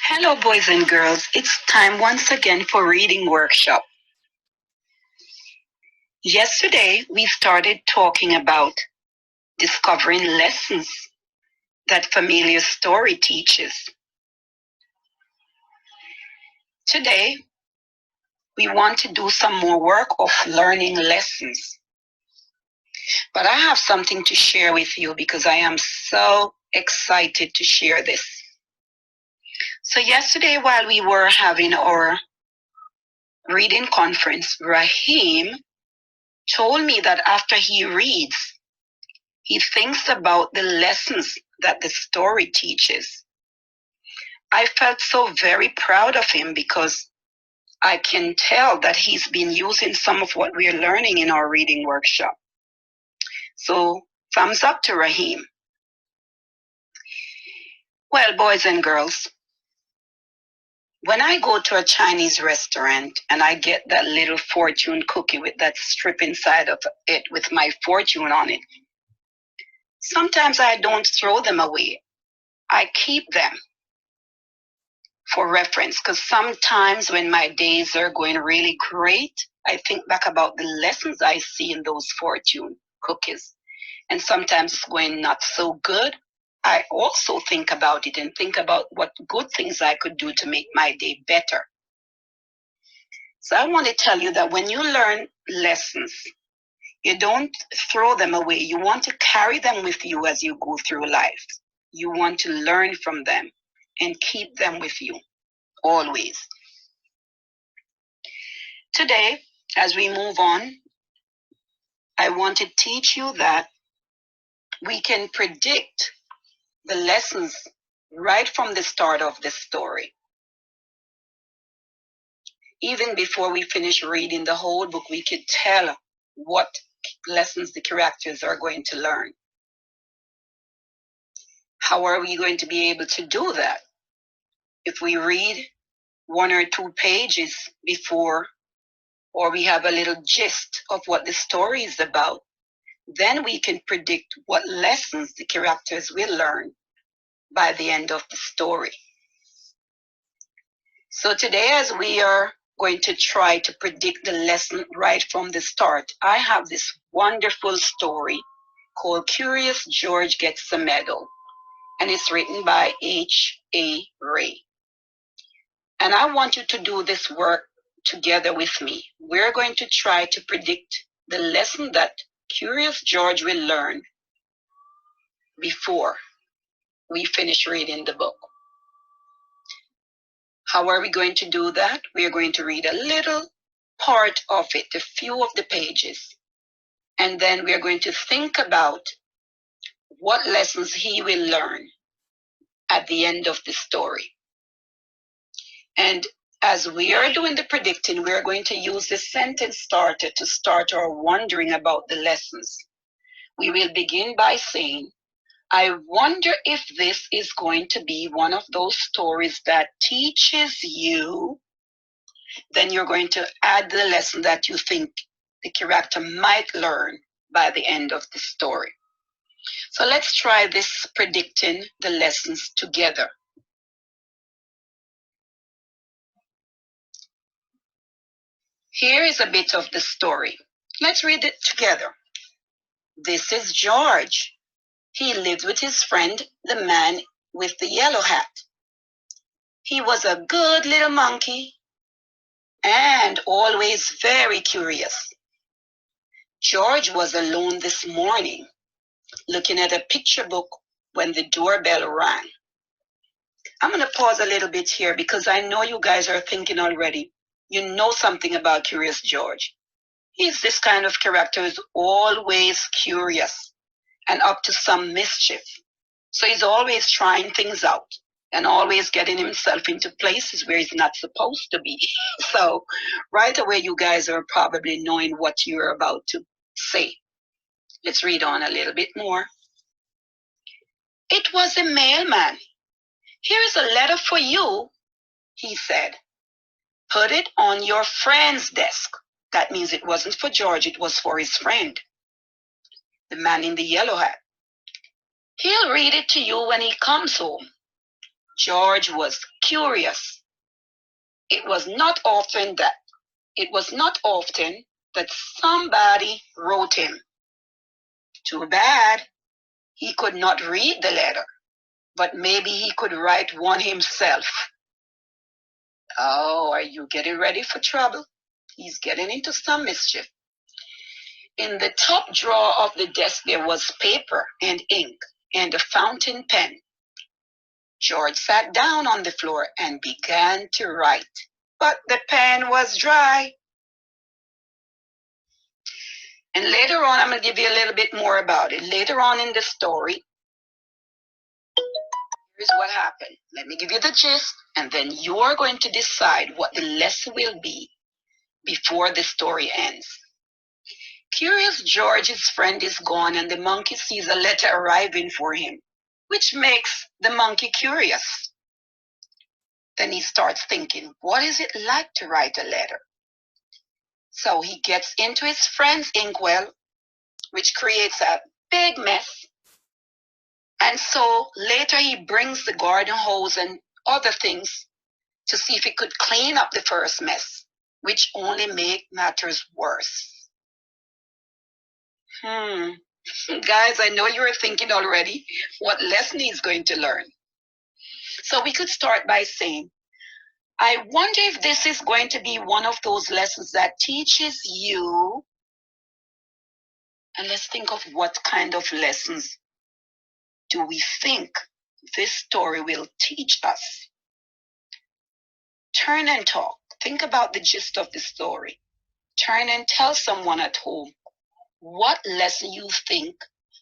Hello, boys and girls. It's time once again for reading workshop. Yesterday, we started talking about discovering lessons that familiar story teaches. Today, we want to do some more work of learning lessons. But I have something to share with you because I am so excited to share this. So, yesterday, while we were having our reading conference, Rahim told me that after he reads, he thinks about the lessons that the story teaches. I felt so very proud of him because I can tell that he's been using some of what we're learning in our reading workshop. So, thumbs up to Rahim. Well, boys and girls, when I go to a Chinese restaurant and I get that little fortune cookie with that strip inside of it with my fortune on it, sometimes I don't throw them away. I keep them for reference because sometimes when my days are going really great, I think back about the lessons I see in those fortune cookies. And sometimes it's going not so good. I also think about it and think about what good things I could do to make my day better. So I want to tell you that when you learn lessons, you don't throw them away. You want to carry them with you as you go through life. You want to learn from them and keep them with you always. Today, as we move on, I want to teach you that we can predict the lessons right from the start of the story. Even before we finish reading the whole book, we could tell what lessons the characters are going to learn. How are we going to be able to do that? If we read one or two pages before, or we have a little gist of what the story is about, then we can predict what lessons the characters will learn by the end of the story. So today, as we are going to try to predict the lesson right from the start, I have this wonderful story called Curious George Gets a Medal, and it's written by H.A. Ray. And I want you to do this work together with me. We're going to try to predict the lesson that Curious George will learn before we finish reading the book. How are we going to do that? We are going to read a little part of it, a few of the pages, and then we are going to think about what lessons he will learn at the end of the story. And as we are doing the predicting, we are going to use the sentence starter to start our wondering about the lessons. We will begin by saying, I wonder if this is going to be one of those stories that teaches you. Then you're going to add the lesson that you think the character might learn by the end of the story. So let's try this predicting the lessons together. Here is a bit of the story. Let's read it together. This is George. He lived with his friend, the man with the yellow hat. He was a good little monkey and always very curious. George was alone this morning, looking at a picture book when the doorbell rang. I'm going to pause a little bit here because I know you guys are thinking already. You know something about Curious George. He's this kind of character who's always curious and up to some mischief. So he's always trying things out and always getting himself into places where he's not supposed to be. So right away, you guys are probably knowing what you're about to say. Let's read on a little bit more. It was a mailman. Here is a letter for you, he said. Put it on your friend's desk. That means it wasn't for George, it was for his friend, the man in the yellow hat. He'll read it to you when he comes home. George was curious. It was not often that somebody wrote him. Too bad he could not read the letter, but maybe he could write one himself. Oh, are you getting ready for trouble? He's getting into some mischief. In the top drawer of the desk there was paper and ink and a fountain pen. George sat down on the floor and began to write, but the pen was dry. And later on, I'm going to give you a little bit more about it. Later on in the story, here's what happened. Let me give you the gist, and then you're going to decide what the lesson will be before the story ends. Curious George's friend is gone, and the monkey sees a letter arriving for him, which makes the monkey curious. Then he starts thinking, what is it like to write a letter? So he gets into his friend's inkwell, which creates a big mess. And so later he brings the garden hose and other things to see if he could clean up the first mess, which only made matters worse. Guys, I know you are thinking already what lesson he's going to learn. So we could start by saying, I wonder if this is going to be one of those lessons that teaches you, and let's think of what kind of lessons do we think this story will teach us. Turn and talk. Think about the gist of the story. Turn and tell someone at home what lesson you think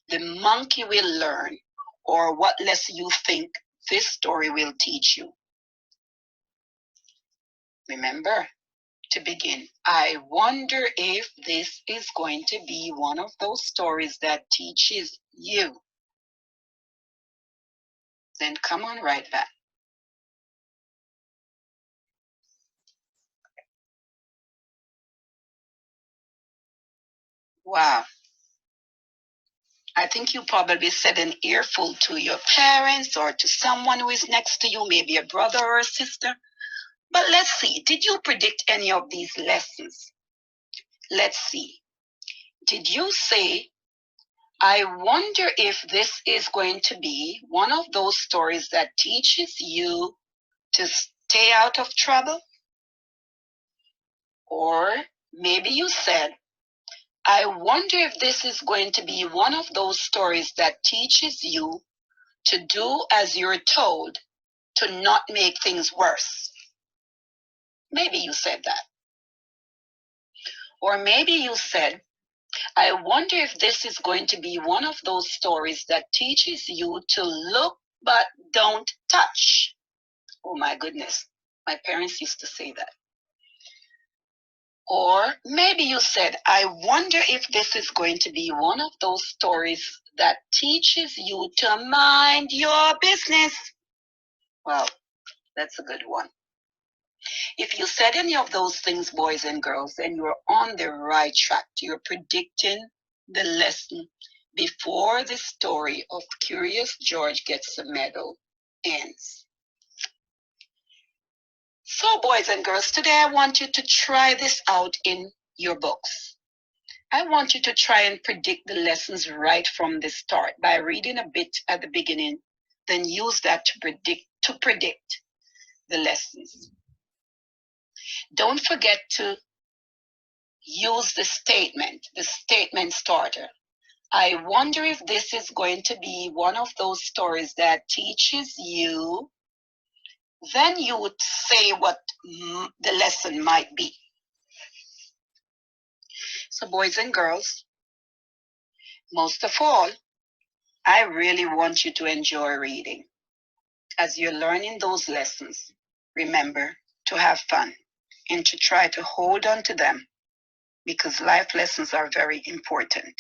the monkey will learn, or what lesson you think this story will teach you. Remember to begin, I wonder if this is going to be one of those stories that teaches you. Then come on right back. Wow. I think you probably said an earful to your parents or to someone who is next to you, maybe a brother or a sister. But let's see, did you predict any of these lessons? Let's see. Did you say, I wonder if this is going to be one of those stories that teaches you to stay out of trouble? Or maybe you said, I wonder if this is going to be one of those stories that teaches you to do as you're told, to not make things worse. Maybe you said that. Or maybe you said, I wonder if this is going to be one of those stories that teaches you to look but don't touch. Oh my goodness, my parents used to say that. Or maybe you said, I wonder if this is going to be one of those stories that teaches you to mind your business. Well, that's a good one. If you said any of those things, boys and girls, then you're on the right track. You're predicting the lesson before the story of Curious George Gets a Medal ends. So, boys and girls, today I want you to try this out in your books. I want you to try and predict the lessons right from the start by reading a bit at the beginning, then use that to predict the lessons. Don't forget to use the statement starter. I wonder if this is going to be one of those stories that teaches you. Then you would say what the lesson might be. So, boys and girls, most of all, I really want you to enjoy reading. As you're learning those lessons, remember to have fun and to try to hold on to them, because life lessons are very important.